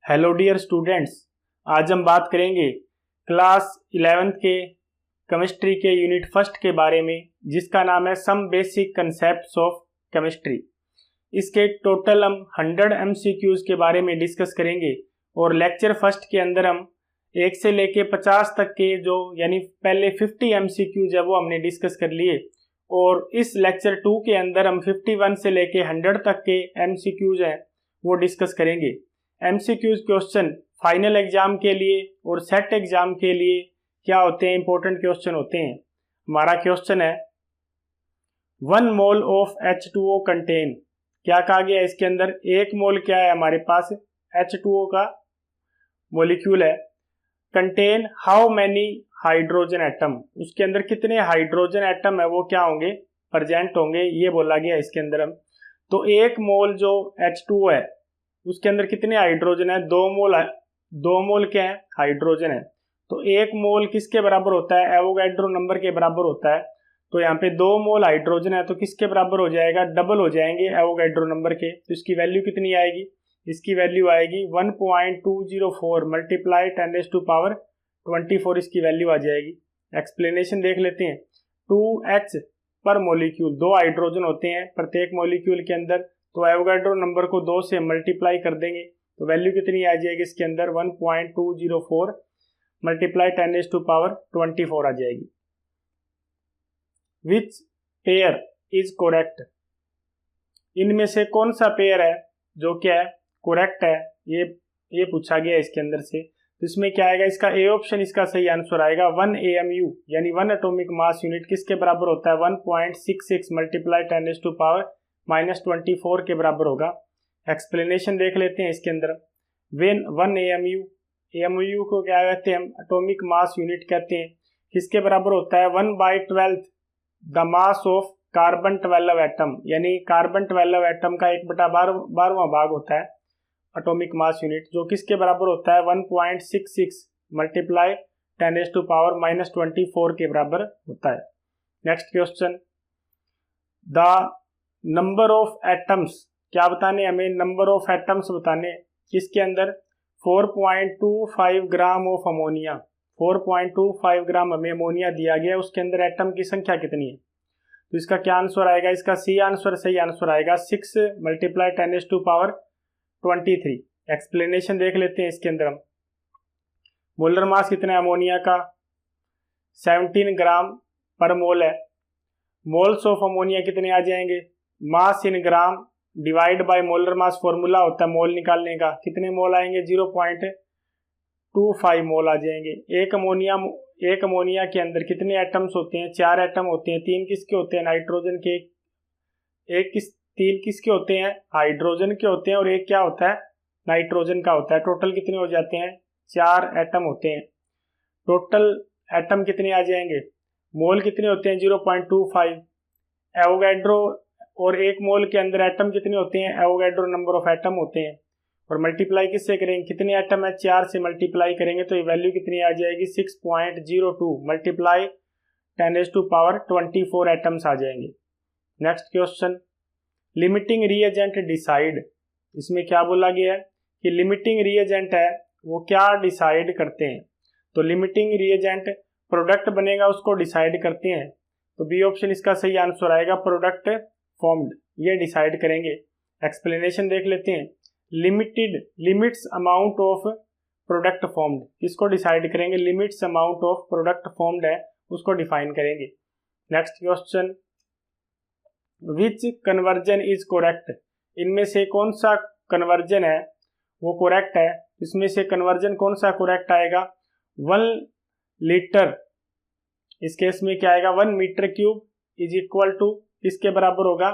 Hello dear students, आज हम बात करेंगे क्लास 11th के केमिस्ट्री के यूनिट फर्स्ट के बारे में, जिसका नाम है some basic concepts of chemistry. इसके टोटल हम 100 MCQs के बारे में डिस्कस करेंगे और लेक्चर फर्स्ट के अंदर हम 1 से लेके 50 तक के जो यानी पहले 50 MCQs है वो हमने डिस्कस कर लिए और इस लेक्चर 2 के अंदर हम 51 से लेके 100 तक के MCQs हैं वो डिस्कस करेंगे। MCQs क्वेश्चन फाइनल एग्जाम के लिए और सेट एग्जाम के लिए क्या होते हैं, इंपॉर्टेंट क्वेश्चन होते हैं। हमारा क्वेश्चन है 1 मोल ऑफ H2O कंटेन, क्या कहा गया इसके अंदर, 1 मोल क्या है हमारे पास H2O का मॉलिक्यूल है, contain how many hydrogen atom, उसके अंदर कितने हाइड्रोजन एटम है वो क्या होंगे, प्रेजेंट होंगे, ये बोला गया इसके अंदर। हम तो 1 मोल जो H2O है उसके अंदर कितने हाइड्रोजन है, 2 मोल है। 2 मोल क्या है, हाइड्रोजन है। तो 1 मोल किसके बराबर होता है, एवोगैड्रो नंबर के बराबर होता है। तो यहाँ पे 2 मोल हाइड्रोजन है तो किसके बराबर हो जाएगा, डबल हो जाएंगे एवोगैड्रो नंबर के। तो इसकी वैल्यू कितनी आएगी, इसकी वैल्यू आएगी 1.204 मल्टीप्लाई 10⁻24 इसकी वैल्यू आ जाएगी। एक्सप्लेनेशन देख लेते हैं। 2H पर मोलिक्यूल, 2 हाइड्रोजन होते हैं प्रत्येक मोलिक्यूल के अंदर, तो एवोगैड्रो नंबर को 2 से मल्टीप्लाई कर देंगे तो वैल्यू कितनी आ जाएगी इसके अंदर 1.204 मल्टीप्लाई 10⁻24 आ जाएगी। विच पेयर इज कोरेक्ट, इनमें से कौन सा पेयर है जो क्या है कोरेक्ट है, ये पूछा गया इसके अंदर से। तो इसमें क्या आएगा, इसका ए ऑप्शन इसका सही आंसर आएगा। 1 AMU यानी 1 एटॉमिक मास यूनिट किसके बराबर होता है, 1.66 मल्टीप्लाई 10⁻24 के बराबर होगा। एक्सप्लेनेशन देख लेते हैं इसके अंदर। वेन 1 AMU को क्या कहते हैं, एटॉमिक मास यूनिट कहते हैं, किसके बराबर होता है 1/12 the mass of carbon 12 atom, यानी कार्बन 12 एटम का 1/12वां भाग होता है एटॉमिक मास यूनिट, जो किसके बराबर होता है 1.66 मल्टीप्लाई 10⁻24 के बराबर होता है। Next question, the number of atoms, क्या बताने हमें, नंबर ऑफ एटम्स बताने, किसके अंदर 4.25 ग्राम ऑफ अमोनिया, 4.25 ग्राम हमें अमोनिया दिया गया, उसके अंदर एटम की संख्या कितनी है। तो इसका क्या आंसर आएगा, इसका सी आंसर सही आंसर आएगा 6 मल्टीप्लाई 10⁻23। एक्सप्लेनेशन देख लेते हैं इसके अंदर हम। मोलर मास कितना है अमोनिया का, 17 ग्राम पर मोल है। मोल्स ऑफ अमोनिया कितने आ जाएंगे, mass in gram divide by molar mass, formula होता है मोल निकालने का, कितने मोल आएंगे 0.25 मोल आ जाएंगे। एक अमोनिया के अंदर कितने एटम्स होते हैं, 4 एटम होते हैं। 3 किसके होते हैं, नाइट्रोजन के। 3 किसके होते हैं, हाइड्रोजन के होते हैं, और एक क्या होता है, नाइट्रोजन का होता है। टोटल कितने हो जाते हैं, 4 एटम होते हैं। टोटल एटम कितने आ जाएंगे, मोल कितने होते हैं 0.25। एवोगैड्रो और 1 मोल के अंदर एटम कितने होते हैं, एवोगैड्रो नंबर ऑफ एटम होते हैं। और मल्टीप्लाई किससे करेंगे, कितने एटम है, 4 से मल्टीप्लाई करेंगे तो ये वैल्यू कितनी आ जाएगी 6.02 मल्टीप्लाई 10⁻24 एटम्स आ जाएंगे। Next question, limiting reagent decide, इसमें क्या बोला गया है कि लिमिटिंग रिएजेंट है वो क्या डिसाइड करते हैं। तो लिमिटिंग रिएजेंट प्रोडक्ट बनेगा उसको डिसाइड करते हैं, तो बी ऑप्शन इसका सही आंसर आएगा, प्रोडक्ट फॉर्म्ड, ये डिसाइड करेंगे। एक्सप्लेनेशन देख लेते हैं। Limits amount of product formed, किसको डिसाइड करेंगे, limits amount of product formed है उसको डिफाइन करेंगे। Next question, which conversion is correct, इनमें से कौन सा कन्वर्जन है वो कोरेक्ट है। इसमें से कन्वर्जन कौन सा कोरेक्ट आएगा, 1 लीटर, इस केस में क्या आएगा 1 metre cube is equal to किसके बराबर होगा,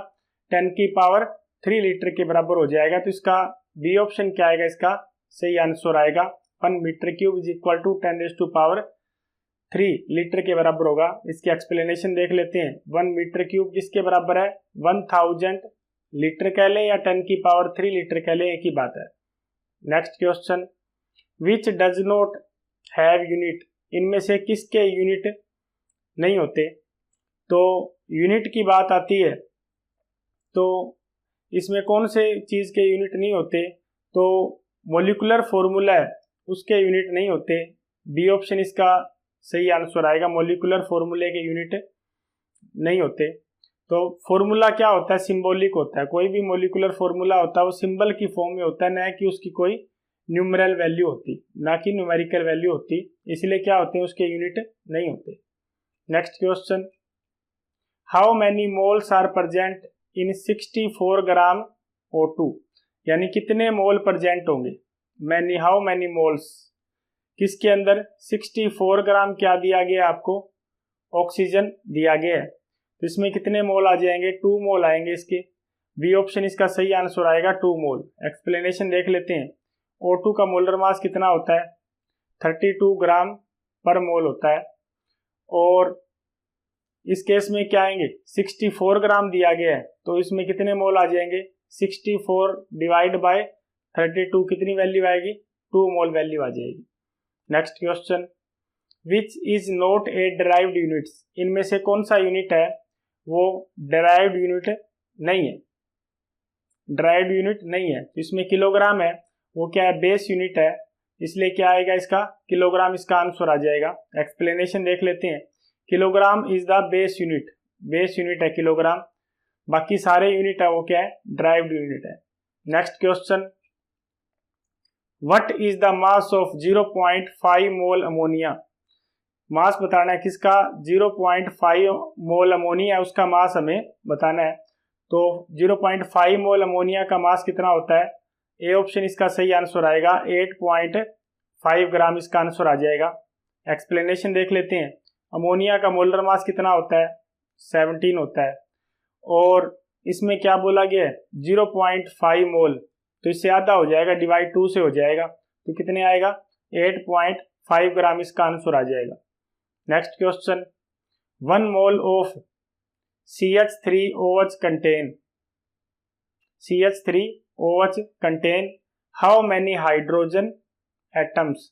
10⁻³ लीटर के बराबर हो जाएगा। तो इसका बी ऑप्शन क्या आएगा, इसका सही आंसर आएगा 1 metre cube is equal to 10⁻³ litre के बराबर होगा। इसकी एक्सप्लेनेशन देख लेते हैं। 1 मीटर क्यूब किसके बराबर है, 1000 लीटर कह लें या 10⁻³ लीटर कह लें, एक ही बात है। Next question, which does not have unit, इनमें से किसके यूनिट नहीं होते। तो यूनिट की बात आती है तो इसमें कौन से चीज़ के यूनिट नहीं होते, तो मोलिकुलर फॉर्मूला है उसके यूनिट नहीं होते। बी ऑप्शन इसका सही आंसर आएगा, मोलिकुलर फॉर्मूले के यूनिट नहीं होते। तो फॉर्मूला क्या होता है, सिंबॉलिक होता है। कोई भी मोलिकुलर फॉर्मूला होता है वो सिंबल की फॉर्म में होता है, ना कि उसकी कोई न्यूमरल वैल्यू होती, ना कि न्यूमेरिकल वैल्यू होती, इसलिए क्या होते हैं, उसके यूनिट नहीं होते। Next question, how many moles are present in 64 gram O2, यानी कितने मोल प्रेजेंट होंगे। मैनी, हाउ मैनी मोल्स किसके अंदर, 64 ग्राम क्या दिया गया आपको, ऑक्सीजन दिया गया है, तो इसमें कितने मोल आ जाएंगे, 2 मोल आएंगे इसके। बी ऑप्शन इसका सही आंसर आएगा, 2 मोल। एक्सप्लेनेशन देख लेते हैं। O2 का मोलर मास कितना होता है, 32 ग्राम पर मोल होता है, और इस केस में क्या आएंगे, 64 ग्राम दिया गया है, तो इसमें कितने मोल आ जाएंगे, 64 डिवाइड बाय 32 कितनी वैल्यू आएगी, 2 मोल वैल्यू आ जाएगी। Next question, which is not a derived units, इनमें से कौन सा यूनिट है वो डिराइव्ड यूनिट नहीं है, डिराइव्ड यूनिट नहीं है। इसमें किलोग्राम है, वो क्या है, बेस यूनिट है, इसलिए क्या आएगा इसका, किलोग्राम इसका आंसर आ जाएगा। एक्सप्लेनेशन देख लेते हैं। Kilogram is the base unit, base unit है किलोग्राम, बाकी सारे यूनिट है वो क्या है, डिराइव्ड यूनिट है। Next question, what is the mass of 0.5 mole ammonia, mass बताना है किसका, 0.5 मोल अमोनिया, उसका मास हमें बताना है। तो 0.5 मोल अमोनिया का मास कितना होता है, ए ऑप्शन इसका सही आंसर आएगा, 8.5 ग्राम इसका आंसर आ जाएगा। एक्सप्लेनेशन देख लेते हैं। अमोनिया का मोलर मास कितना होता है, 17 होता है, और इसमें क्या बोला गया है, 0.5 मोल, तो इससे आधा हो जाएगा, डिवाइड 2 से हो जाएगा, तो कितने आएगा, 8.5 ग्राम इसका आंसर आ जाएगा। Next question, 1 mole of CH3OH contain how many hydrogen atoms,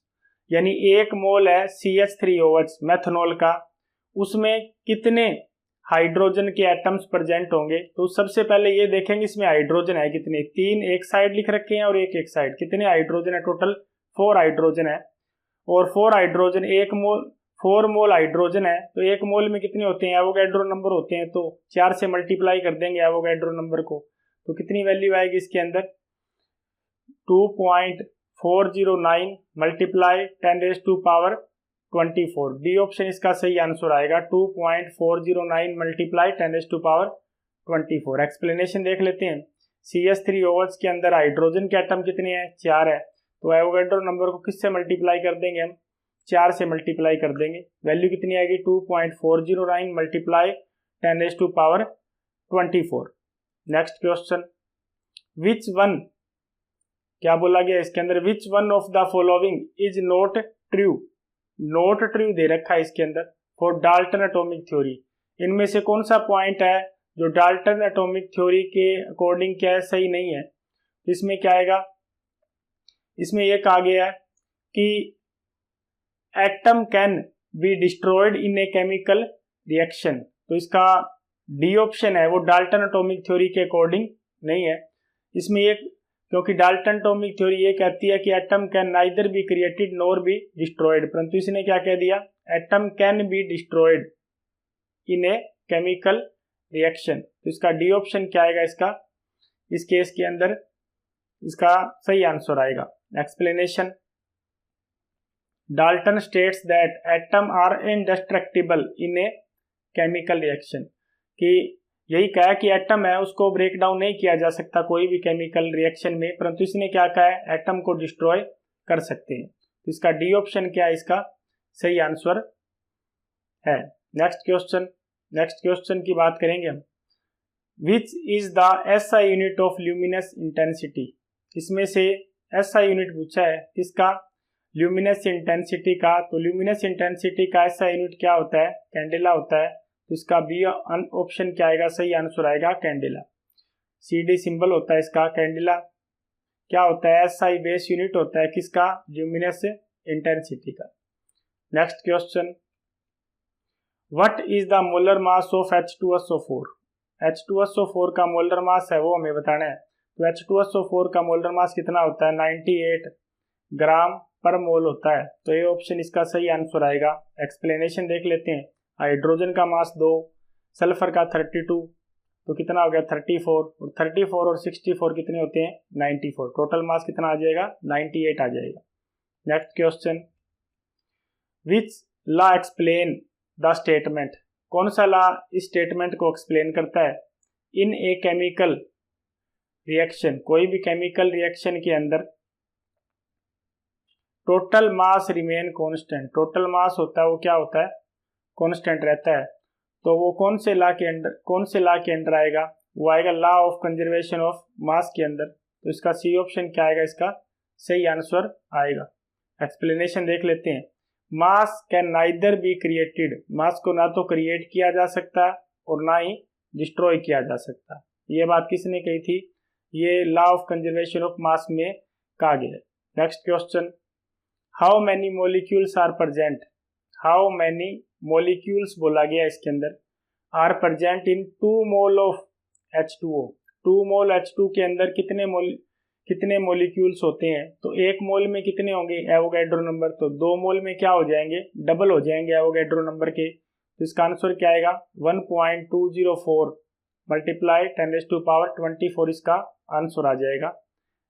यानी 1 मोल है CH3OH मेथनॉल का, उसमें कितने हाइड्रोजन के एटम्स प्रेजेंट होंगे। तो सबसे पहले ये देखेंगे इसमें हाइड्रोजन है कितने, 3 एक साइड लिख रखे हैं और एक साइड, कितने हाइड्रोजन है, टोटल 4 हाइड्रोजन है, और 4 हाइड्रोजन 4 मोल हाइड्रोजन है, तो 1 मोल में कितने होते हैं, एवोगैड्रो नंबर होते हैं, तो 4 से मल्टीप्लाई कर देंगे एवोगैड्रो नंबर को, तो कितनी वैल्यू आएगी इसके अंदर, 2.409 मल्टीप्लाई 10⁻²⁴। डी ऑप्शन इसका सही आंसर आएगा, 2.409 मल्टीप्लाई 10⁻²⁴। एक्सप्लेनेशन देख लेते हैं। CH3OH के अंदर हाइड्रोजन के एटम कितने हैं, 4 है, तो एवोगैड्रो नंबर को किससे मल्टीप्लाई कर देंगे हम, 4 से मल्टीप्लाई कर देंगे, वैल्यू कितनी आएगी, 2.409 multiply 10⁻²⁴। Next question, which one, क्या बोला गया इसके अंदर, which one of the following is not true, not true दे रखा है इसके अंदर, फॉर डाल्टन एटॉमिक थ्योरी, इनमें से कौन सा पॉइंट है जो डाल्टन एटॉमिक थ्योरी के अकॉर्डिंग क्या है, सही नहीं है। इसमें क्या आएगा, इसमें यह कहा गया है कि atom can be destroyed in a chemical reaction, तो इसका डी ऑप्शन है वो डाल्टन एटॉमिक थ्योरी के अकॉर्डिंग नहीं है। इसमें ये, क्योंकि डाल्टन एटॉमिक थ्योरी ये कहती है कि atom can neither be created nor be destroyed, परंतु इसने क्या कह दिया, atom can be destroyed in a chemical reaction, तो इसका डी ऑप्शन क्या आएगा, इसका इस केस के अंदर इसका सही आंसर आएगा। Explanation, Dalton states that atom are indestructible in a chemical reaction, कि यही कहा कि एटम है उसको ब्रेक डाउन नहीं किया जा सकता कोई भी केमिकल रिएक्शन में, परंतु इसने क्या कहा है, एटम को डिस्ट्रॉय कर सकते हैं, तो इसका डी ऑप्शन क्या है, इसका सही आंसर है। नेक्स्ट क्वेश्चन की बात करेंगे हम। Which is the SI unit of luminous intensity, इसमें से SI यूनिट पूछा है किसका, ल्यूमिनस इंटेंसिटी का, तो ल्यूमिनस इंटेंसिटी का SI यूनिट क्या होता है, कैंडेला होता है, तो इसका बी ऑप्शन क्या आएगा, सही आंसर आएगा कैंडेला। CD सिंबल होता है इसका, कैंडेला क्या होता है, SI बेस यूनिट होता है किसका, ल्यूमिनस इंटेंसिटी का। Next question, what is the molar mass of H2SO4, H2SO4 का मोलर मास है वो हमें बताना है। तो H2SO4 का मोलर मास कितना होता है 98 ग्राम पर मोल होता है। तो ये ऑप्शन इसका सही आंसर आएगा। एक्सप्लेनेशन देख लेते हैं। हाइड्रोजन का मास 2, सल्फर का 32, तो कितना हो गया 34, और 34 और 64 कितने होते हैं 94। टोटल मास कितना आ जाएगा 98 आ जाएगा। Next question, which law explain the statement, कौन सा लॉ इस स्टेटमेंट को एक्सप्लेन करता है। इन ए केमिकल रिएक्शन, कोई भी केमिकल रिएक्शन के अंदर total mass remain constant, total mass होता है वो क्या होता है कांस्टेंट रहता है। तो वो कौन से लॉ के अंडर आएगा, वो आएगा लॉ ऑफ कंजर्वेशन ऑफ मास के अंदर। तो इसका सी ऑप्शन क्या आएगा, इसका सही आंसर आएगा। एक्सप्लेनेशन देख लेते हैं। Mass can neither be created, mass को ना तो क्रिएट किया जा सकता और ना ही डिस्ट्रॉय किया जा सकता। ये बात किसने कही थी, ये law of conservation of mass में कहा गया है। Next question, how many molecules are present, how many molecules बोला गया इसके अंदर, are present in 2 mole of H2O, 2 mole H2 के अंदर कितने मोलिक्यूल्स होते हैं। तो 1 मोल में कितने होंगे एवोगैड्रो नंबर, तो 2 मोल में क्या हो जाएंगे डबल हो जाएंगे एवोगैड्रो नंबर के। तो इसका आंसर क्या आएगा 1.204 मल्टीप्लाई 10⁻24 इसका आंसर आ जाएगा।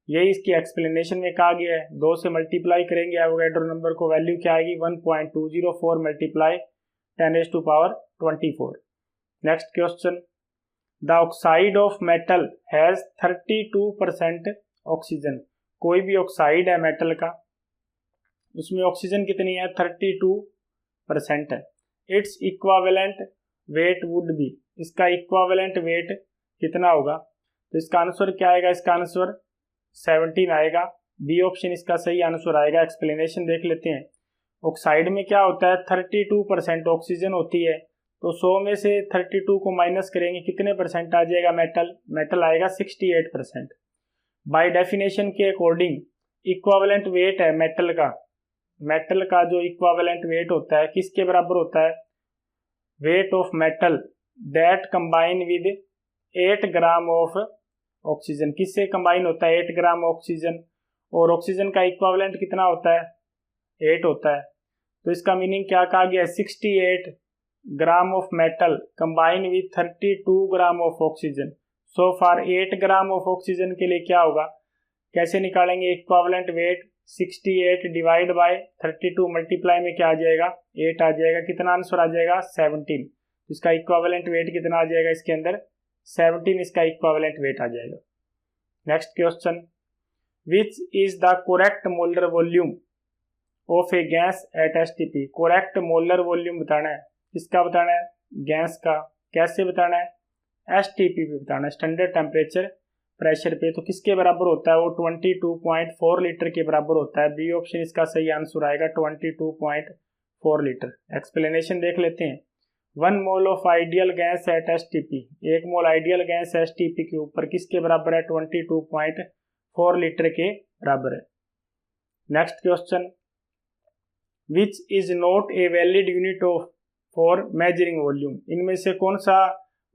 यही इसकी एक्सप्लेनेशन में कहा गया है। 2 से मल्टीप्लाई करेंगे एवोगैड्रो नंबर को, वैल्यू क्या आएगी 1.204 multiply 10⁻24। Next question, the oxide of metal has 32% oxygen, कोई भी ऑक्साइड है मेटल का, उसमें ऑक्सीजन कितनी है 32% है। It's equivalent weight would be, इसका इक्वावेलेंट वेट कितना होगा। तो इसका आंसर क्या आएगा, इसका आंसर 17 आएगा। बी ऑप्शन इसका सही आंसर आएगा। एक्सप्लेनेशन देख लेते हैं। ऑक्साइड में क्या होता है 32% ऑक्सीजन होती है, तो 100 में से 32 को माइनस करेंगे कितने परसेंट आ जाएगा मेटल आएगा 68%। बाय डेफिनेशन के अकॉर्डिंग इक्वावेलेंट वेट है मेटल का जो इक्वावेलेंट वेट होता है किसके बराबर होता है, weight of metal that combine with 8 gram of oxygen, किससे कंबाइन होता है 8 ग्राम ऑक्सीजन, और ऑक्सीजन का इक्विवेलेंट कितना होता है 8 होता है। तो इसका मीनिंग क्या कहा गया 68 gram of metal combine with 32 gram of oxygen. So for 8 gram of oxygen के लिए क्या होगा, कैसे निकालेंगे equivalent weight 68 divide by 32 multiply में क्या आ जाएगा 8 आ जाएगा। कितना आंसर आ जाएगा 17। इसका इक्विवेलेंट वेट कितना आ जाएगा इसके अंदर 17 इसका इक्विवेलेंट वेट आ जाएगा। Next question, which is the correct molar volume of A gas at STP, correct molar volume बताना है, किसका बताना है गैस का, कैसे बताना है एसटीपी पे बताना है, स्टैंडर्ड टेम्परेचर प्रेशर पे। तो किसके बराबर होता है वो 22.4 लीटर के बराबर होता है। बी ऑप्शन इसका सही आंसर आएगा 22.4 लीटर। एक्सप्लेनेशन देख लेते हैं। 1 mole of ideal gas at STP, 1 mole ideal gas STP के ऊपर किसके बराबर है 22.4 लीटर के बराबर है। Next question, which is not a valid unit of for measuring volume, इनमें से कौन सा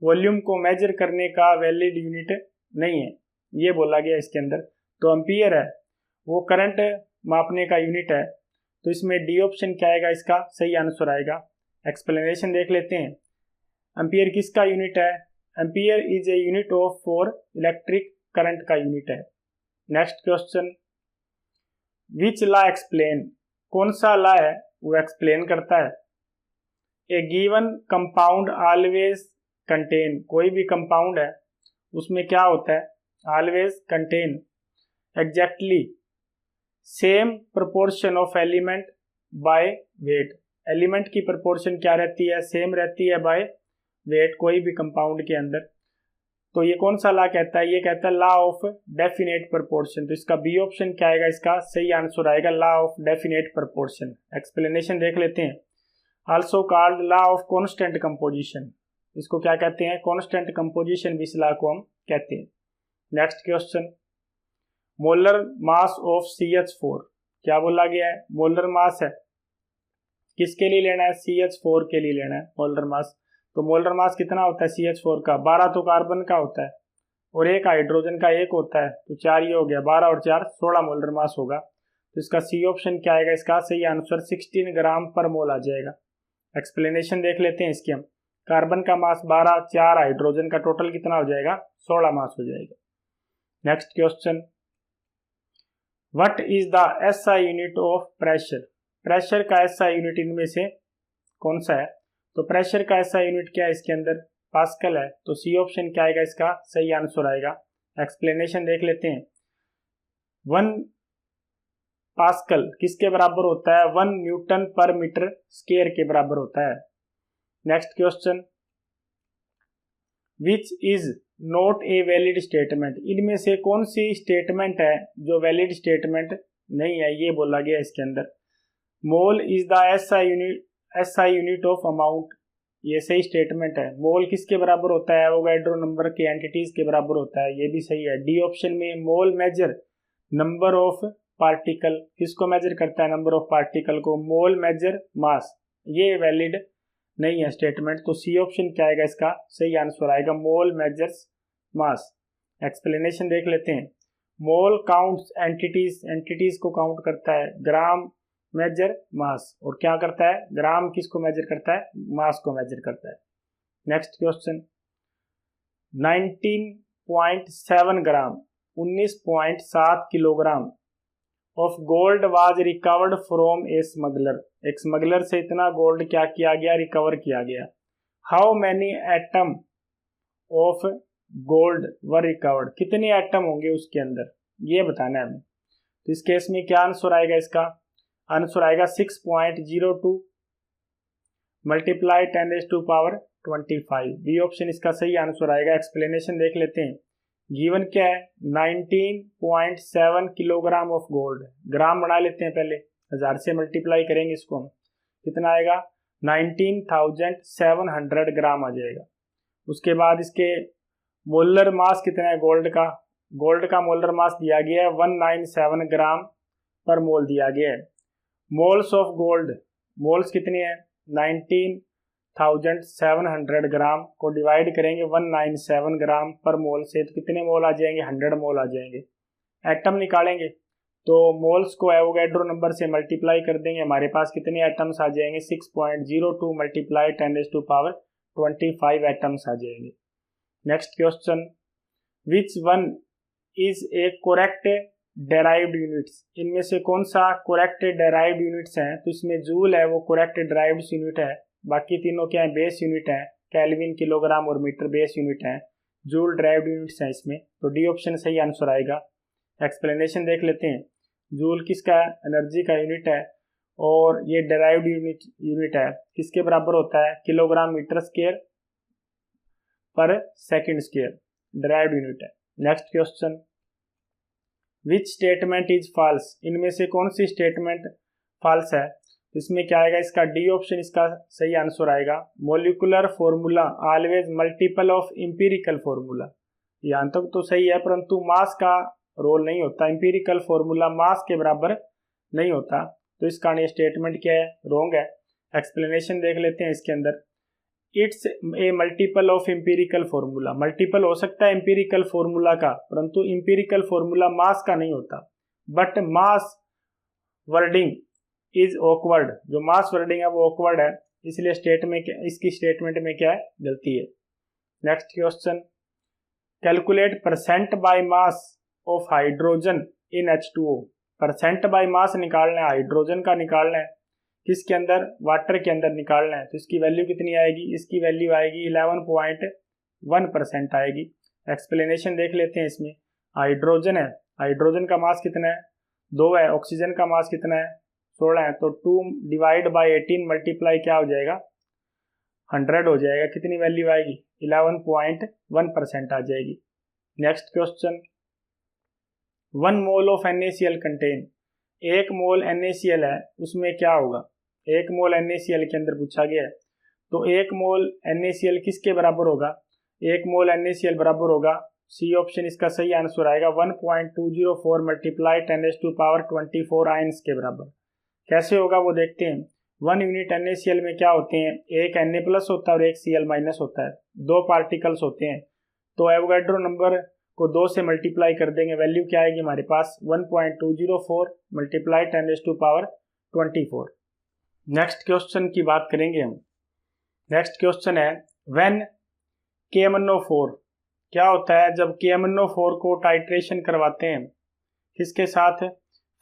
वॉल्यूम को मेजर करने का वैलिड यूनिट नहीं है, ये बोला गया इसके अंदर। तो एम्पियर है वो करंट मापने का यूनिट है। तो इसमें डी ऑप्शन क्या आएगा, इसका सही आंसर आएगा। एक्सप्लेनेशन देख लेते हैं। एम्पियर किसका यूनिट है, ampere is a unit of for electric current का यूनिट है। Next question, which law explain, कौन सा लॉ है वो एक्सप्लेन करता है ए गिवन कंपाउंड ऑलवेज कंटेन, कोई भी कंपाउंड है उसमें क्या होता है always contain exactly same proportion of element by weight, element की प्रोपोर्शन क्या रहती है सेम रहती है बाय वेट कोई भी कंपाउंड के अंदर। तो ये कौन सा लॉ कहता है, ये कहता है लॉ ऑफ डेफिनेट प्रोपोर्शन। तो इसका बी ऑप्शन क्या आएगा, इसका सही आंसर आएगा law of definite proportion. Explanation देख लेते हैं। Also called law of constant composition, इसको क्या कहते हैं कांस्टेंट कंपोजिशन भी इस लॉ को हम कहते हैं। Next question, molar mass of CH4, क्या बोला गया है मोलर मास है किसके लिए लेना है CH4 के लिए लेना है मोलर मास। तो मोलर मास कितना होता है CH4 का 12 तो कार्बन का होता है, और एक हाइड्रोजन का एक होता है, तो 4 ये हो गया, 12 और 4 16 मोलर मास होगा। तो इसका सी ऑप्शन क्या आएगा, इसका सही आंसर 16 ग्राम पर मोल आ जाएगा। एक्सप्लेनेशन देख लेते हैं इसकी हम। कार्बन का मास 12, 4 हाइड्रोजन का टोटल कितना हो जाएगा, 16 मास हो जाएगा। Next question, what is the SI unit of pressure. Pressure का एसआई यूनिट इनमें से कौन सा है, तो प्रेशर का एसआई यूनिट क्या है इसके अंदर, पास्कल है। तो सी ऑप्शन क्या आएगा, इसका सही आंसर आएगा। एक्सप्लेनेशन देख लेते हैं। 1 पास्कल किसके बराबर होता है, 1 न्यूटन पर मीटर स्क्वायर के बराबर होता है। Next question, which is not a valid statement. इनमें से कौन सी स्टेटमेंट है जो वैलिड स्टेटमेंट नहीं है, ये बोला गया इसके अंदर। Mole is the SI unit of amount, ये सही स्टेटमेंट है। मोल किसके बराबर होता है, एवोगाड्रो नंबर के एंटिटीज के बराबर होता है, ये भी सही है। डी ऑप्शन में मोल मेजर नंबर ऑफ पार्टिकल, किसको मेजर करता है, नंबर ऑफ पार्टिकल को। मोल मेजर मास, ये वैलिड नहीं है स्टेटमेंट। तो सी ऑप्शन क्या आएगा, इसका सही आंसर आएगा मोल मेजर्स मास। एक्सप्लेनेशन देख लेते हैं। मोल काउंट्स एंटिटीज, एंटिटीज को काउंट करता है। ग्राम मेजर मास, और क्या करता है, ग्राम किसको मेजर करता है, मास को मेजर करता है। Next question, 19.7 gram 19.7 kilogram of gold was recovered from A smuggler. एक स्मगलर से इतना गोल्ड क्या किया गया, रिकवर किया गया। How many atom of gold were recovered, कितने एटम होंगे उसके अंदर, ये बताना है हमें। तो इस केस में क्या आंसर आएगा, इसका आंसर आएगा 6.02 मल्टीप्लाई 10⁻⁵। बी ऑप्शन इसका सही आंसर आएगा। एक्सप्लेनेशन देख लेते हैं। गिवन क्या है, 19.7 किलोग्राम ऑफ गोल्ड। ग्राम बना लेते हैं पहले, 1000 से मल्टीप्लाई करेंगे इसको हम, कितना आएगा 19,700 ग्राम आ जाएगा। उसके बाद इसके मोलर मास कितना है गोल्ड का मोलर मास दिया गया है 197 ग्राम पर मोल दिया गया है। मोल्स ऑफ गोल्ड, मोल्स कितने हैं 19,700 ग्राम को डिवाइड करेंगे 197 ग्राम पर मोल से, तो कितने मोल आ जाएंगे, 100 मोल आ जाएंगे। एटम निकालेंगे तो मोल्स को एवोगाड्रो नंबर से मल्टीप्लाई कर देंगे, हमारे पास कितने एटम्स आ जाएंगे, 6.02 मल्टीप्लाई 10⁻⁵ एटम्स आ जाएंगे। Next question, which one is a correct derived units. इनमें से कौन सा कोरेक्ट डेराइव्ड यूनिट्स हैं, तो इसमें जूल है वो कोरेक्ट डेराइव्ड यूनिट है। बाकी तीनों क्या है, बेस यूनिट है, केल्विन, किलोग्राम और मीटर बेस यूनिट है। जूल डेराइव्ड यूनिट्स हैं इसमें, तो डी ऑप्शन सही आंसर आएगा। एक्सप्लेनेशन देख लेते हैं। जूल किसका है, एनर्जी का यूनिट है, और ये डेराइव्ड यूनिट है, किसके बराबर होता है, किलोग्राम मीटर स्क्वायर पर सेकंड स्क्वायर, डेराइव्ड यूनिट है। Next question, which statement is false. इनमें से कौन सी स्टेटमेंट फॉल्स है, इसमें क्या आएगा, इसका डी ऑप्शन इसका सही आंसर आएगा। Molecular formula always multiple of empirical formula, यहाँ तक तो सही है, परंतु मास का रोल नहीं होता, एम्पिरिकल फॉर्मूला मास के बराबर नहीं होता, तो इसका ये स्टेटमेंट क्या है, रॉन्ग है। एक्सप्लेनेशन देख लेते हैं इसके अंदर। It's a multiple of empirical formula, multiple हो सकता है एम्पिरिकल फॉर्मूला का, परंतु एम्पिरिकल फॉर्मूला मास का नहीं होता। But mass wording is awkward, जो मास वर्डिंग है वो ऑकवर्ड है, इसलिए इसकी स्टेटमेंट में क्या है, गलती है। Next question, calculate percent by mass of hydrogen in H2O। Percent by mass निकालना है, हाइड्रोजन का निकालना है, किसके अंदर, वाटर के अंदर निकालना है, तो इसकी वैल्यू कितनी आएगी, इसकी वैल्यू आएगी 11.1% आएगी। एक्सप्लेनेशन देख लेते हैं इसमें। हाइड्रोजन है, हाइड्रोजन का मास कितना है, 2 है, ऑक्सीजन का मास कितना है, 16 है, तो 2 डिवाइड बाई 18 मल्टीप्लाई क्या हो जाएगा, 100 हो जाएगा। कितनी वैल्यू आएगी, 11.1% आ जाएगी। Next question, 1 mole of NaCl contain, 1 mole NaCl है, उसमें क्या होगा, 1 मोल NaCl के अंदर पूछा गया है, तो 1 मोल NaCl किसके बराबर होगा, 1 मोल NaCl बराबर होगा, सी ऑप्शन इसका सही आंसर आएगा 1.204 मल्टीप्लाई 10⁻24 आयंस के बराबर। कैसे होगा वो देखते हैं। 1 यूनिट NaCl में क्या होते हैं, एक Na+ होता है और एक Cl- होता है, 2 पार्टिकल्स होते हैं, तो एवोगाड्रो नंबर को 2 से मल्टीप्लाई कर देंगे, वैल्यू क्या आएगी हमारे पास 1.204 मल्टीप्लाई 10⁻24। नेक्स्ट क्वेश्चन की बात करेंगे हम। नेक्स्ट क्वेश्चन है व्हेन KMnO4, क्या होता है जब KMnO4 को टाइट्रेशन करवाते हैं, किसके साथ,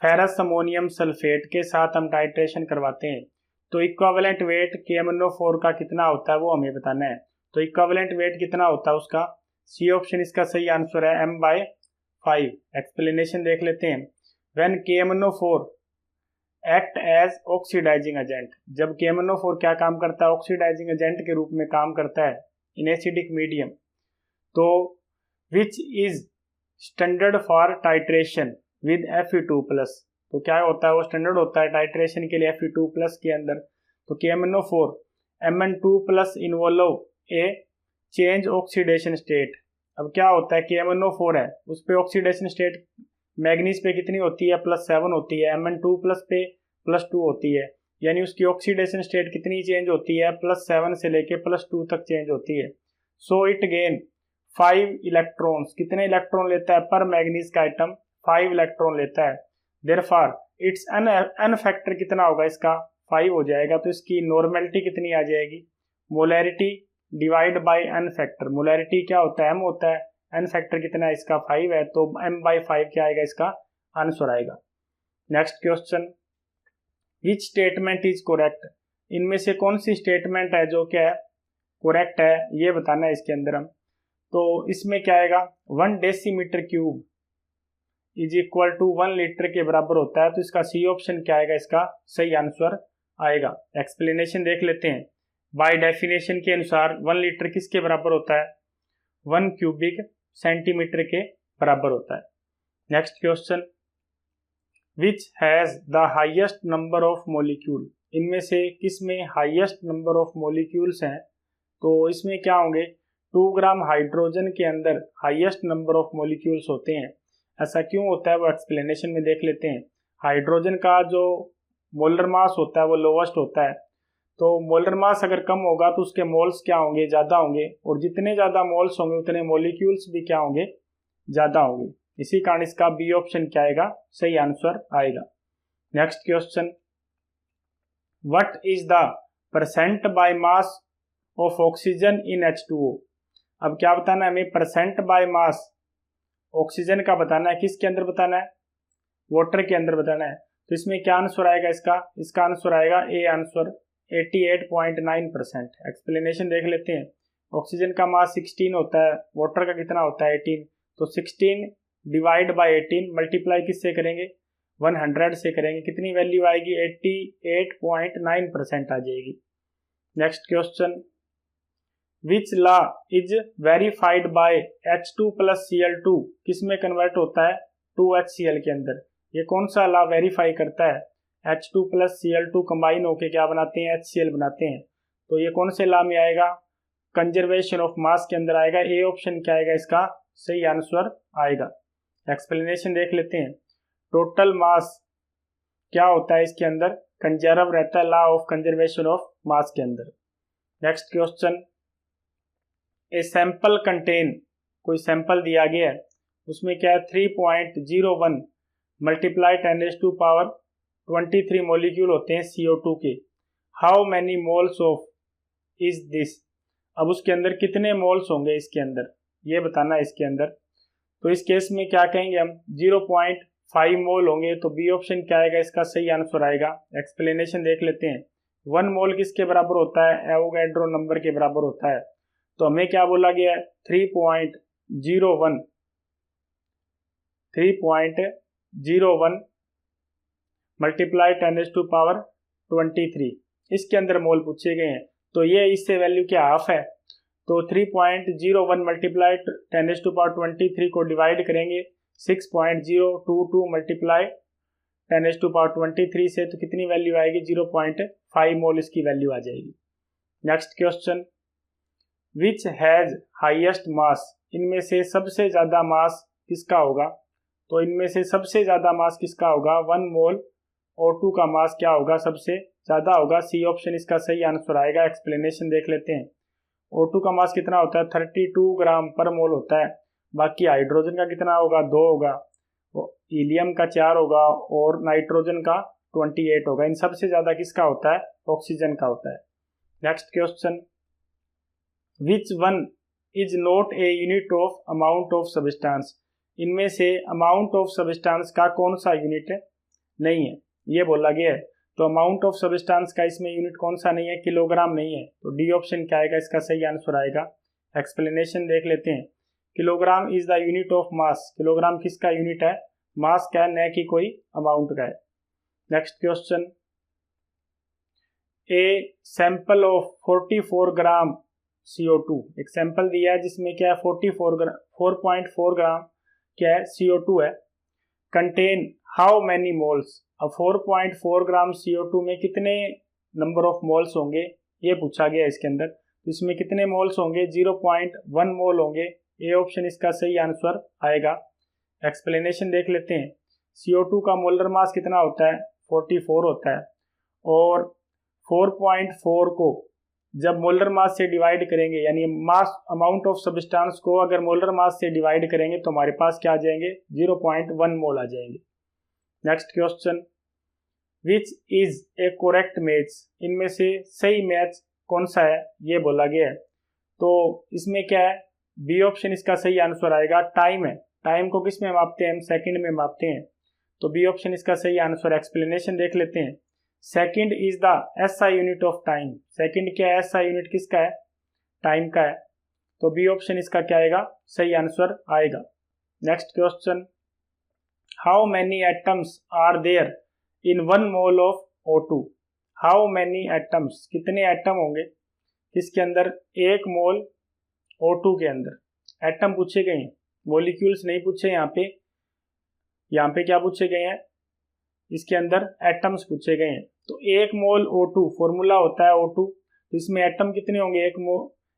फेरस अमोनियम सल्फेट के साथ हम टाइट्रेशन करवाते हैं, तो इक्विवेलेंट वेट KMnO4 का कितना होता है वो हमें बताना है। तो इक्विवेलेंट वेट कितना होता है उसका, सी ऑप्शन इसका सही आंसर है m/5। एक्सप्लेनेशन देख लेते हैं। When KMnO4 act as oxidising agent, जब KMnO4 क्या काम करता है, ऑक्सीडाइजिंग एजेंट के रूप में काम करता है इन एसिडिक मीडियम, तो which is standard for titration with Fe2+, तो क्या होता है वो स्टैंडर्ड होता है टाइट्रेशन के लिए Fe2+ के अंदर। तो KMnO4 Mn2+ इन्वॉल्व ए चेंज ऑक्सीडेशन स्टेट। अब क्या होता है KMnO4 है उस पे ऑक्सीडेशन स्टेट मैग्नीज पे कितनी होती है, +7 होती है, Mn2+ पे +2 होती है, यानी उसकी ऑक्सीडेशन स्टेट कितनी चेंज होती है, +7 से लेके +2 तक चेंज होती है। सो इट गेन 5 इलेक्ट्रॉन्स, कितने इलेक्ट्रॉन लेता है पर मैग्नीज का आइटम, 5 इलेक्ट्रॉन लेता है। देयरफॉर इट्स एन फैक्टर कितना होगा इसका, 5 हो जाएगा। तो इसकी नॉर्मेलिटी कितनी आ जाएगी, molarity divide by n factor. Molarity क्या होता है, m होता है, एन फैक्टर कितना है इसका 5 है, तो m/5 क्या आएगा इसका आंसर आएगा। Next question, which statement is correct, इनमें से कौन सी स्टेटमेंट है जो क्या है करेक्ट है, ये बताना है इसके अंदर हम। तो इसमें क्या आएगा, 1 decimetre cube is equal to 1 litre के बराबर होता है, तो इसका सी ऑप्शन क्या आएगा इसका सही आंसर आएगा। एक्सप्लेनेशन देख लेते हैं। बाय डेफिनेशन के अनुसार 1 लीटर किसके बराबर होता है, 1 क्यूबिक सेंटीमीटर के बराबर होता है। Next question, which has the highest number of molecule, इनमें से किस में हाईएस्ट नंबर ऑफ मॉलिक्यूल्स हैं, तो इसमें क्या होंगे, 2 ग्राम हाइड्रोजन के अंदर हाईएस्ट नंबर ऑफ मॉलिक्यूल्स होते हैं। ऐसा क्यों होता है वो एक्सप्लेनेशन में देख लेते हैं। हाइड्रोजन का जो मोलर मास होता है वो लोवेस्ट होता है, तो मोलर मास अगर कम होगा तो उसके मोल्स क्या होंगे, ज़्यादा होंगे, और जितने ज़्यादा मोल्स होंगे उतने मॉलिक्यूल्स भी क्या होंगे, ज़्यादा होंगे। इसी कारण इसका बी ऑप्शन क्या आएगा सही आंसर आएगा। Next question, what is the percent by mass of oxygen in H2O। अब क्या बताना है हमें, परसेंट बाय मास ऑक्सीजन का बताना है, किसके अंदर बताना है, वाटर के अंदर बताना है। तो इसमें क्या आंसर आएगा इसका आंसर आएगा ए आंसर 88.9%। एक्सप्लेनेशन देख लेते हैं। ऑक्सीजन का मास 16 होता है, वाटर का कितना होता है 18, तो 16 डिवाइड बाय 18 मल्टीप्लाई किससे करेंगे, 100 से करेंगे, कितनी वैल्यू आएगी 88.9% आ जाएगी। Next question, which law is verified bye H2+Cl2, किस में कन्वर्ट होता है 2HCl के अंदर, ये कौन सा लॉ वेरीफाई करता है, H2+Cl2 कंबाइन होके क्या बनाते हैं, HCl बनाते हैं, तो ये कौन से लॉ में आएगा, कंजर्वेशन ऑफ मास के अंदर आएगा। ए ऑप्शन क्या आएगा इसका सही आंसर आएगा। एक्सप्लेनेशन देख लेते हैं। टोटल मास क्या होता है इसके अंदर, कंजर्व रहता है लॉ ऑफ कंजर्वेशन ऑफ मास के अंदर। Next question, a sample contain, कोई सैंपल दिया गया है उसमें क्या है 3.01 मल्टीप्लाई 10⁻23 मॉलिक्यूल होते हैं CO2 के। How many moles of is this, अब उसके अंदर कितने मोल्स होंगे इसके अंदर, ये बताना है इसके अंदर। तो इस केस में क्या कहेंगे हम, 0.5 मोल होंगे, तो बी ऑप्शन क्या आएगा इसका सही आंसर आएगा। एक्सप्लेनेशन देख लेते हैं। 1 मोल किसके बराबर होता है, एवोगैड्रो नंबर के बराबर होता है, तो हमें क्या बोला गया है 3.01 मल्टीप्लाई 10⁻23 इसके अंदर मोल पूछे गए हैं, तो ये इससे वैल्यू क्या हाफ है, तो 3.01 मल्टीप्लाई 10⁻23 को डिवाइड करेंगे 6.022 मल्टीप्लाई 10⁻23 से, तो कितनी वैल्यू आएगी 0.5 मोल इसकी वैल्यू आ जाएगी। Next question, which has highest mass, इनमें से सबसे ज़्यादा मास किसका होगा, तो इनमें से सबसे ज़्यादा मास किसका होगा, 1 मोल O2 का मास क्या होगा सबसे ज़्यादा होगा। सी ऑप्शन इसका सही आंसर आएगा। एक्सप्लेनेशन देख लेते हैं। O2 का मास कितना होता है 32 ग्राम पर मोल होता है, बाकी हाइड्रोजन का कितना होगा, 2 होगा, हीलियम का 4 होगा और नाइट्रोजन का 28 होगा। इन सबसे ज़्यादा किसका होता है, ऑक्सीजन का होता है। Next question, which one is not a unit of amount of substance. इनमें से अमाउंट ऑफ सब्सटेंस का कौन सा यूनिट नहीं है, ये बोला गया है। तो अमाउंट ऑफ सब्सटेंस का इसमें यूनिट कौन सा नहीं है, किलोग्राम नहीं है। तो डी ऑप्शन क्या आएगा, इसका सही आंसर आएगा। एक्सप्लेनेशन देख लेते हैं। Kilogram is the unit of mass. Kilogram किसका यूनिट है, मास का, न कि कोई अमाउंट का है। Next question, a sample of 44 gram CO2। एक सैंपल दिया है जिसमें क्या है 4.4 ग्राम क्या है, CO2 है। Contain how many moles. अब 4.4 ग्राम CO2 में कितने नंबर ऑफ मोल्स होंगे, ये पूछा गया इसके अंदर। तो इसमें कितने मोल्स होंगे, 0.1 मोल होंगे। ए ऑप्शन इसका सही आंसर आएगा। एक्सप्लेनेशन देख लेते हैं। CO2 का मोलर मास कितना होता है, 44 होता है। और 4.4 को जब मोलर मास से डिवाइड करेंगे, यानी मास अमाउंट ऑफ सब्सटेंस को अगर मोलर मास से डिवाइड करेंगे तो हमारे पास क्या आ जाएंगे, 0.1 मोल आ जाएंगे। Next question, which is A correct match. इनमें से सही मैच कौन सा है, ये बोला गया है। तो इसमें क्या है, बी ऑप्शन इसका सही आंसर आएगा। टाइम है, टाइम को किस में मापते हैं, हम सेकंड में मापते हैं। तो बी ऑप्शन इसका सही आंसर। एक्सप्लेनेशन देख लेते हैं। Second is the SI unit of time. Second क्या है, SI यूनिट किसका है, टाइम का है। तो बी ऑप्शन इसका क्या आएगा, सही आंसर आएगा। Next question, how many atoms are there in 1 mole of O2। How many atoms, कितने एटम होंगे किसके अंदर, 1 मोल O2 के अंदर। एटम पूछे गए हैं, मॉलिक्यूल्स नहीं पूछे। यहाँ पे क्या पूछे गए हैं, इसके अंदर एटम्स पूछे गए हैं। तो 1 मोल O2 फॉर्मूला होता है O2। तो इसमें एटम कितने होंगे,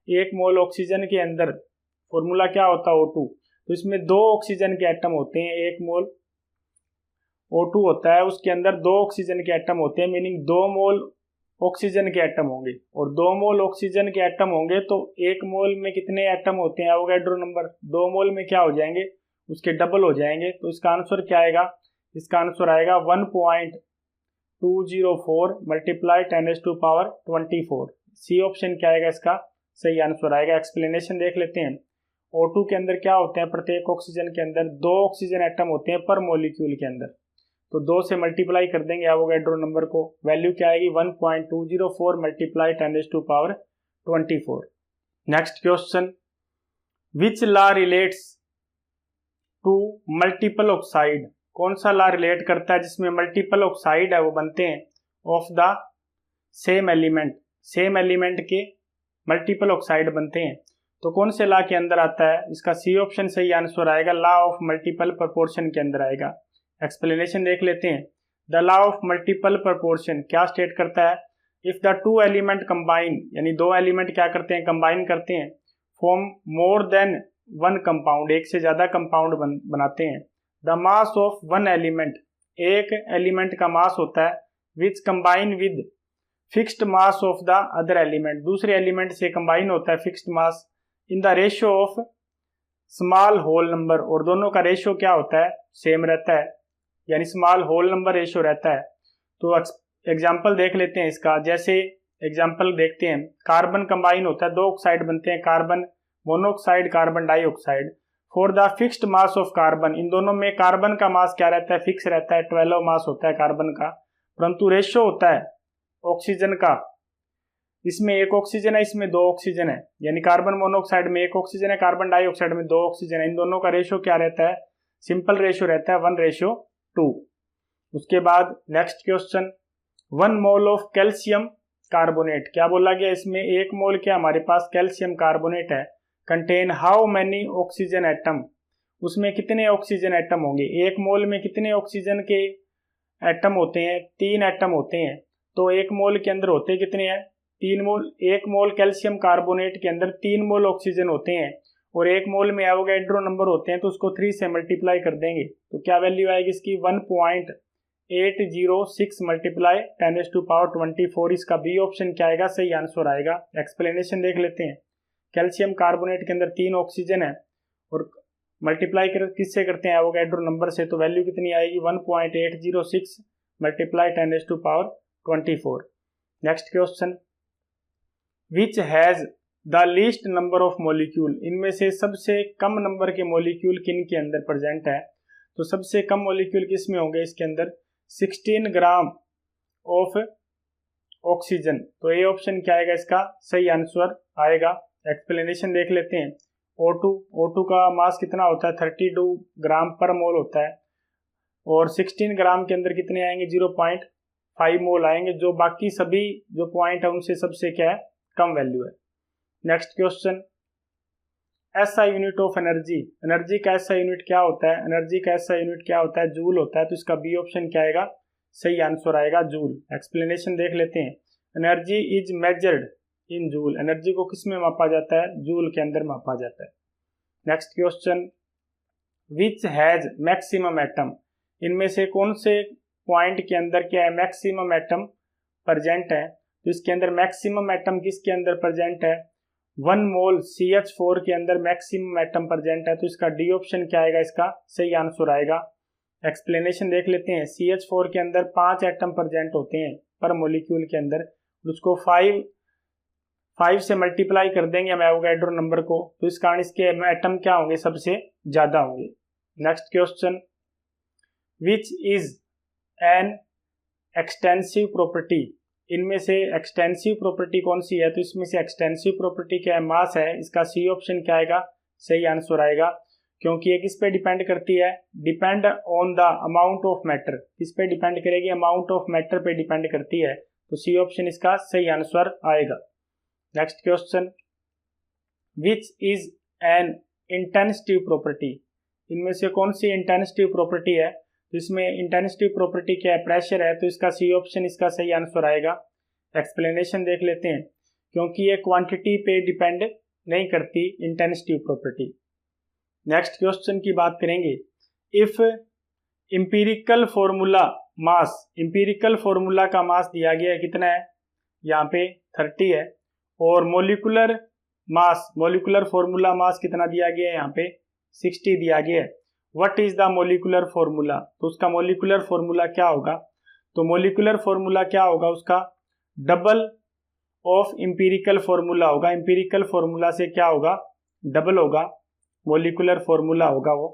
1 मोल ऑक्सीजन के अंदर फॉर्मूला क्या होता है O2। तो इसमें 2 ऑक्सीजन के एटम होते हैं। 1 मोल O2 होता है, उसके अंदर 2 ऑक्सीजन के एटम होते हैं, मीनिंग 2 मोल ऑक्सीजन के एटम होंगे। और 2 मोल ऑक्सीजन के एटम होंगे तो 1 मोल में कितने एटम होते हैं, एवोगैड्रो नंबर। 2 मोल में क्या हो जाएंगे, उसके डबल हो जाएंगे। तो इसका आंसर क्या आएगा, इसका आंसर आएगा 1.204 मल्टीप्लाई 10⁻²4। सी ऑप्शन क्या आएगा, इसका सही आंसर आएगा। एक्सप्लेनेशन देख लेते हैं। O2 के अंदर क्या होते हैं, प्रत्येक ऑक्सीजन के अंदर 2 ऑक्सीजन एटम होते हैं पर मॉलिक्यूल के अंदर। तो 2 से मल्टीप्लाई कर देंगे एवोगैड्रो नंबर को, वैल्यू क्या आएगी, 1.204 multiply 10⁻²4। Next question, which law relates to multiple oxide. कौन सा लॉ रिलेट करता है जिसमें मल्टीपल ऑक्साइड है वो बनते हैं of the same element. Same element के मल्टीपल ऑक्साइड बनते हैं। तो कौन से लॉ के अंदर आता है, इसका सी ऑप्शन सही आंसर आएगा। लॉ ऑफ मल्टीपल प्रोपोर्शन के अंदर आएगा। एक्सप्लेनेशन देख लेते हैं। The law of multiple proportion क्या स्टेट करता है, इफ द 2 एलिमेंट कंबाइन, यानी 2 एलिमेंट क्या करते हैं, कंबाइन करते हैं, फॉर्म मोर देन 1 कंपाउंड, एक से ज्यादा कंपाउंड बनाते हैं। द मास ऑफ 1 एलिमेंट, एक एलिमेंट का मास होता है, which combine with fixed mass of the other element, दूसरे एलिमेंट से कंबाइन होता है fixed mass, in the ratio of small whole number. और दोनों का रेशियो क्या होता है, सेम रहता है, यानी स्मॉल होल नंबर रेशियो रहता है। तो एग्जाम्पल देख लेते हैं इसका। जैसे एग्जाम्पल देखते हैं, कार्बन कंबाइन होता है, 2 ऑक्साइड बनते हैं, carbon monoxide, carbon dioxide. For the fixed mass of carbon, इन दोनों में कार्बन का मास क्या रहता है, फिक्स रहता है, 12 मास होता है कार्बन का, परंतु रेशियो होता है ऑक्सीजन का, इसमें 1 ऑक्सीजन है, इसमें 2 ऑक्सीजन है, यानी कार्बन मोनोऑक्साइड में 1 ऑक्सीजन है, कार्बन डाइऑक्साइड में 2 ऑक्सीजन है। इन दोनों का रेशियो क्या रहता है, सिंपल रेशियो रहता है 1:2। उसके बाद next question, 1 mole of calcium carbonate, क्या बोला गया इसमें, 1 मोल क्या हमारे पास कैल्शियम कार्बोनेट है, contain how many oxygen atom, उसमें कितने ऑक्सीजन एटम होंगे। 1 मोल में कितने ऑक्सीजन के एटम होते हैं, 3 एटम होते हैं। तो 1 मोल के अंदर होते कितने हैं, 3 मोल। 1 मोल कैल्शियम कार्बोनेट के अंदर 3 मोल ऑक्सीजन होते हैं, और 1 मोल में एवोगैड्रो नंबर होते हैं, तो उसको 3 से मल्टीप्लाई कर देंगे तो क्या वैल्यू आएगी इसकी, 1.806 मल्टीप्लाई 10⁻²4। इसका बी ऑप्शन क्या आएगा, सही आंसर आएगा। एक्सप्लेनेशन देख लेते हैं। कैल्शियम कार्बोनेट के अंदर 3 ऑक्सीजन है और मल्टीप्लाई किससे करते हैं, एवोगैड्रो नंबर से, तो वैल्यू कितनी आएगी 1.806 multiply 10⁻24। Next question, which has the least number of molecule, इनमें से सबसे कम नंबर के मॉलिक्यूल किन के अंदर प्रेजेंट है, तो सबसे कम मॉलिक्यूल किस में होंगे, इसके अंदर 16 ग्राम ऑफ ऑक्सीजन। तो ये ऑप्शन क्या आएगा, इसका सही आंसर आएगा। एक्सप्लेनेशन देख लेते हैं। O2 का मास कितना होता है, 32 ग्राम पर मोल होता है, और 16 ग्राम के अंदर कितने आएंगे, 0.5 मोल आएंगे, जो बाकी सभी जो पॉइंट है उनसे सबसे क्या है, कम वैल्यू है। नेक्स्ट क्वेश्चन, ऐसा यूनिट ऑफ एनर्जी, एनर्जी का ऐसा यूनिट क्या होता है, एनर्जी का ऐसा यूनिट क्या होता है, जूल होता है। तो इसका बी ऑप्शन क्या आएगा, सही आंसर आएगा जूल। एक्सप्लेनेशन देख लेते हैं। Energy is measured in joule, energy को किस में मापा जाता है, जूल के अंदर मापा जाता है। Next question, which has maximum atom, इनमें से कौन से पॉइंट के अंदर क्या है, मैक्सिमम एटम प्रेजेंट है। तो इसके अंदर मैक्सिमम एटम किसके अंदर प्रेजेंट है, 1 मोल CH4 के अंदर मैक्सिमम एटम प्रेजेंट है। तो इसका डी ऑप्शन क्या आएगा, इसका सही आंसर आएगा। एक्सप्लेनेशन देख लेते हैं। CH4 के अंदर 5 एटम प्रेजेंट होते हैं पर मॉलिक्यूल के अंदर, उसको 5 से मल्टीप्लाई कर देंगे हम एवोगैड्रो नंबर को, तो इस कारण इसके एटम क्या होंगे, सबसे ज्यादा होंगे। Next question, which is an extensive property, इनमें से एक्सटेंसिव प्रॉपर्टी कौन सी है, तो इसमें से एक्सटेंसिव प्रॉपर्टी क्या है, मास है। इसका सी ऑप्शन क्या आएगा, सही आंसर आएगा, क्योंकि ये किस पे डिपेंड करती है, depend on the amount of matter, किस पे डिपेंड करेगी, अमाउंट ऑफ मैटर पे डिपेंड करती है। तो सी ऑप्शन इसका सही आंसर आएगा। Next question, which is an intensive property, इनमें से कौन सी इंटेंसिटिव प्रॉपर्टी है, तो इसमें इंटेंसिटिव प्रॉपर्टी क्या है, प्रेशर है। तो इसका सी ऑप्शन इसका सही आंसर आएगा। एक्सप्लेनेशन देख लेते हैं। क्योंकि ये क्वांटिटी पे डिपेंड नहीं करती इंटेंसिटिव प्रॉपर्टी। नेक्स्ट क्वेश्चन की बात करेंगे। If empirical formula mass, empirical formula का मास दिया गया है कितना है, यहाँ पे 30 है, और molecular mass, molecular formula mass कितना दिया गया है, यहाँ पे 60 दिया गया है। What is the molecular formula, तो उसका मोलिकुलर फॉर्मूला क्या होगा, तो मोलिकुलर फॉर्मूला क्या होगा, उसका डबल ऑफ इंपीरिकल फॉर्मूला होगा। इंपीरिकल फॉर्मूला से क्या होगा, डबल होगा, मोलिकुलर फॉर्मूला होगा वो।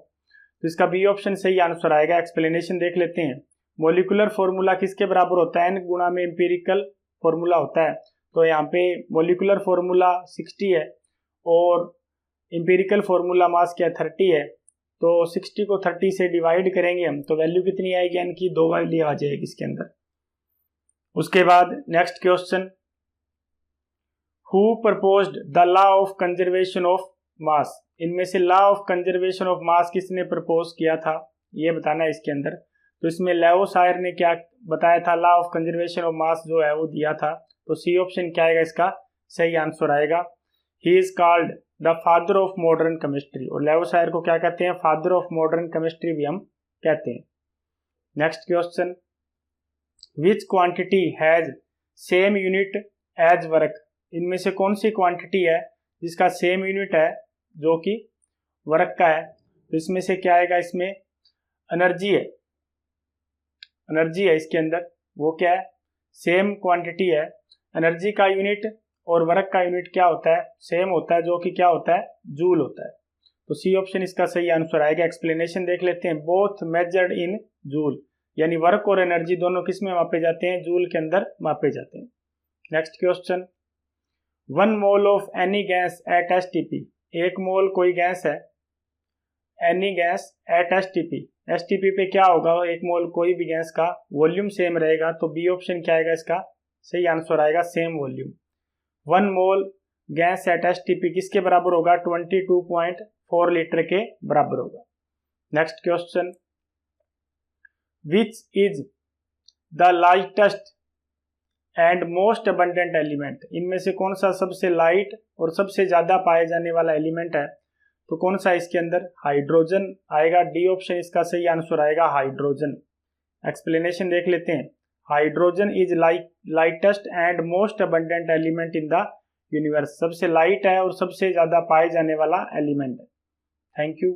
तो इसका बी ऑप्शन सही आंसर आएगा। एक्सप्लेनेशन देख लेते हैं। मोलिकुलर फॉर्मूला किसके बराबर होता है, n गुणा में इंपीरिकल फॉर्मूला होता है। तो यहाँ पे मोलिकुलर फॉर्मूला 60 है और इंपीरिकल फॉर्मूला मास क्या 30 है। तो 60 को 30 से डिवाइड करेंगे हम, तो वैल्यू कितनी आएगी, n की 2 वैल्यू आ जाएगी इसके अंदर। उसके बाद next question, who proposed the law of conservation of मास, इनमें से लॉ ऑफ कंजर्वेशन ऑफ मास किसने प्रपोज किया था, ये बताना है इसके अंदर। तो इसमें लेवोसायर ने क्या बताया था, लॉ ऑफ कंजर्वेशन ऑफ मास जो है वो दिया था। तो सी ऑप्शन क्या आएगा, इसका सही आंसर आएगा। He is called the father of modern chemistry, और लेवोसायर को क्या कहते हैं, फादर ऑफ मॉडर्न केमिस्ट्री भी हम कहते हैं। Next question, which quantity has same unit as work, इनमें से कौन सी क्वांटिटी है जिसका सेम यूनिट है जो कि वर्क का है। तो इसमें से क्या आएगा, इसमें एनर्जी है, एनर्जी है इसके अंदर, वो क्या है, सेम क्वांटिटी है। एनर्जी का यूनिट और वर्क का यूनिट क्या होता है, सेम होता है, जो कि क्या होता है, जूल होता है। तो सी ऑप्शन इसका सही आंसर आएगा। एक्सप्लेनेशन देख लेते हैं। बोथ मेजर्ड इन जूल, यानी वर्क और एनर्जी दोनों किस में मापे जाते हैं, जूल के अंदर मापे जाते हैं। Next question, 1 mole of any gas at STP, 1 मोल कोई गैस है, एनी गैस एट STP पे क्या होगा, 1 मोल कोई भी गैस का वॉल्यूम सेम रहेगा। तो बी ऑप्शन क्या आएगा, इसका सही आंसर आएगा, same volume. 1 mole gas at STP किसके बराबर होगा, 22.4 लीटर के बराबर होगा। Next question, which is the lightest and most abundant element, इनमें से कौन सा सबसे लाइट और सबसे ज्यादा पाए जाने वाला एलिमेंट है, तो कौन सा इसके अंदर, हाइड्रोजन आएगा। डी ऑप्शन इसका सही आंसर आएगा, हाइड्रोजन। एक्सप्लेनेशन देख लेते हैं। Hydrogen is lightest and most abundant element in the universe, सबसे लाइट है और सबसे ज्यादा पाए जाने वाला एलिमेंट है। Thank you.